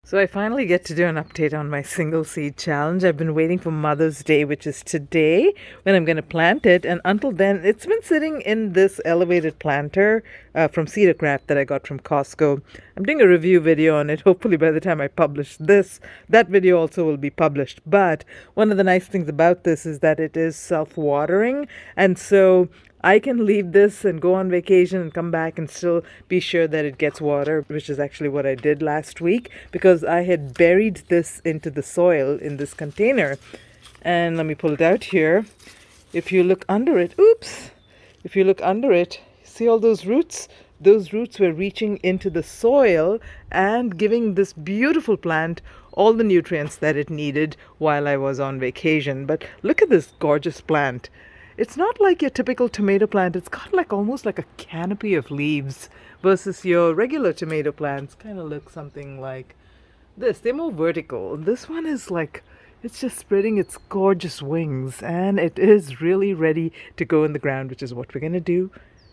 So I finally get to do an update on my single seed challenge. I've been waiting for Mother's Day, which is today, when I'm going to plant it. And until then, it's been sitting in this elevated planter from Cedar Craft that I got from Costco. I'm doing a review video on it. Hopefully by the time I publish this, that video also will be published. But one of the nice things about this is that it is self-watering. And so I can leave this and go on vacation and come back and still be sure that it gets water, which is actually what I did last week because I had buried this into the soil in this container. And let me pull it out here. If you look under it, if you look under it, see all those roots? Those roots were reaching into the soil and giving this beautiful plant all the nutrients that it needed while I was on vacation. But look at this gorgeous plant. It's not like your typical tomato plant. It's got like almost like a canopy of leaves versus your regular tomato plants kind of look something like this. They're more vertical. This one is like, it's just spreading its gorgeous wings and it is really ready to go in the ground, which is what we're going to do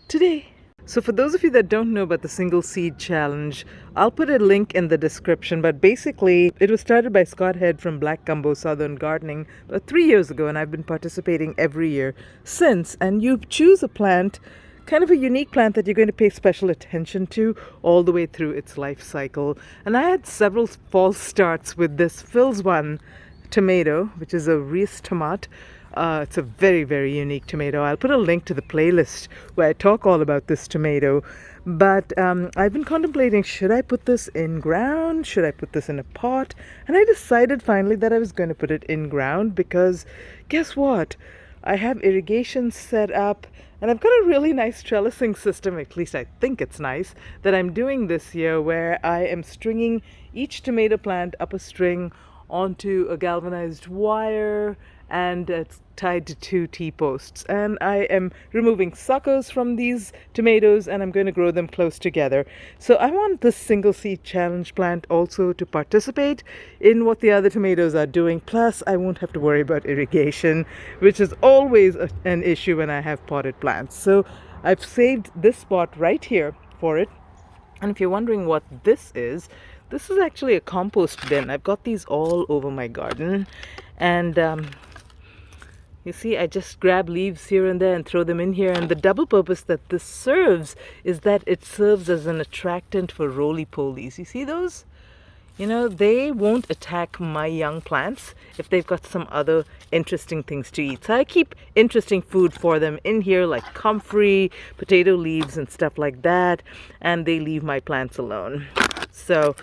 today. So for those of you that don't know about the single seed challenge, I'll put a link in the description, but basically it was started by Scott Head from Black Gumbo Southern Gardening about 3 years ago, and I've been participating every year since. And you choose a plant, kind of a unique plant that you're going to pay special attention to all the way through its life cycle. And I had several false starts with this Phil's one tomato, which is a Ries tomat. It's a very, very unique tomato. I'll put a link to the playlist where I talk all about this tomato. But I've been contemplating, should I put this in ground? Should I put this in a pot? And I decided finally that I was going to put it in ground because guess what? I have irrigation set up and I've got a really nice trellising system, at least I think it's nice, that I'm doing this year where I am stringing each tomato plant up a string onto a galvanized wire and it's tied to 2 T-posts, and I am removing suckers from these tomatoes and I'm going to grow them close together. So I want this single seed challenge plant also to participate in what the other tomatoes are doing, plus I won't have to worry about irrigation, which is always an issue when I have potted plants. So I've saved this spot right here for it. And if you're wondering what this is actually a compost bin. I've got these all over my garden, and you see, I just grab leaves here and there and throw them in here. And the double purpose that this serves is that it serves as an attractant for roly-polies. You see those? You know, they won't attack my young plants if they've got some other interesting things to eat. So I keep interesting food for them in here, like comfrey, potato leaves and stuff like that. And they leave my plants alone. So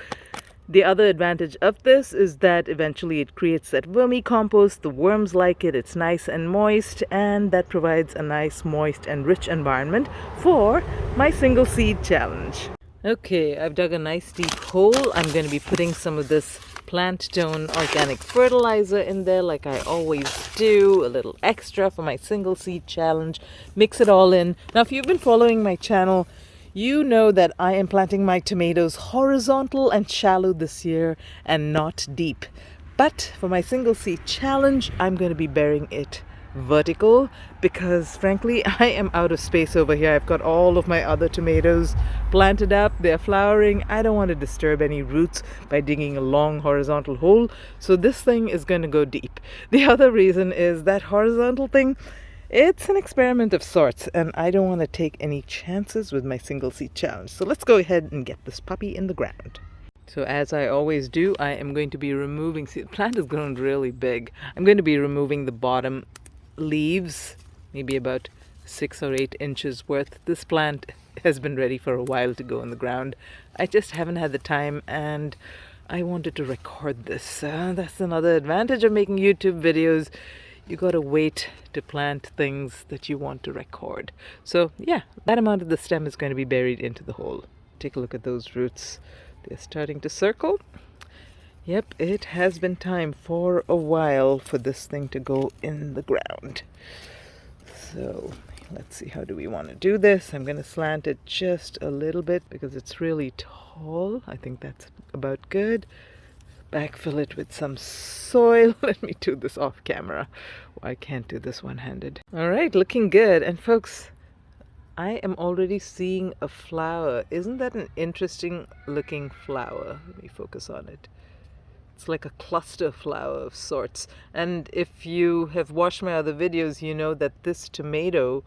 the other advantage of this is that eventually it creates that vermicompost. The worms like it. It's nice and moist, and that provides a nice, moist and rich environment for my single seed challenge. Okay, I've dug a nice deep hole. I'm going to be putting some of this plant-tone organic fertilizer in there like I always do. A little extra for my single seed challenge. Mix it all in. Now, if you've been following my channel, you know that I am planting my tomatoes horizontal and shallow this year and not deep. But for my single seed challenge, I'm going to be burying it vertical because frankly I am out of space over here. I've got all of my other tomatoes planted up. They're flowering. I don't want to disturb any roots by digging a long horizontal hole. So this thing is going to go deep. The other reason is that horizontal thing, it's an experiment of sorts, and I don't want to take any chances with my single seed challenge. So let's go ahead and get this puppy in the ground. So as I always do, I am going to be removing, see, the plant has grown really big. I'm going to be removing the bottom leaves, maybe about 6 or 8 inches worth. This plant has been ready for a while to go in the ground. I just haven't had the time, and I wanted to record this. That's another advantage of making YouTube videos. You gotta wait to plant things that you want to record. So yeah, that amount of the stem is going to be buried into the hole. Take a look at those roots. They're starting to circle. Yep, it has been time for a while for this thing to go in the ground. So let's see, how do we want to do this? I'm going to slant it just a little bit because it's really tall. I think that's about good. Backfill it with some soil. Let me do this off camera. I can't do this one-handed. All right, looking good. And folks, I am already seeing a flower. Isn't that an interesting looking flower? Let me focus on it. It's like a cluster flower of sorts. And if you have watched my other videos, you know that this tomato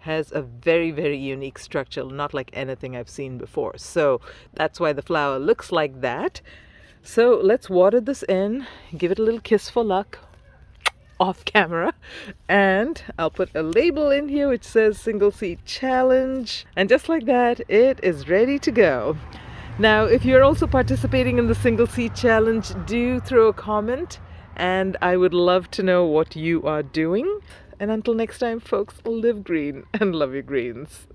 has a very, very unique structure, not like anything I've seen before. So that's why the flower looks like that. So let's water this in, give it a little kiss for luck off camera, and I'll put a label in here which says single seed challenge, and just like that it is ready to go. Now if you're also participating in the single seed challenge, do throw a comment and I would love to know what you are doing. And until next time folks, live green and love your greens.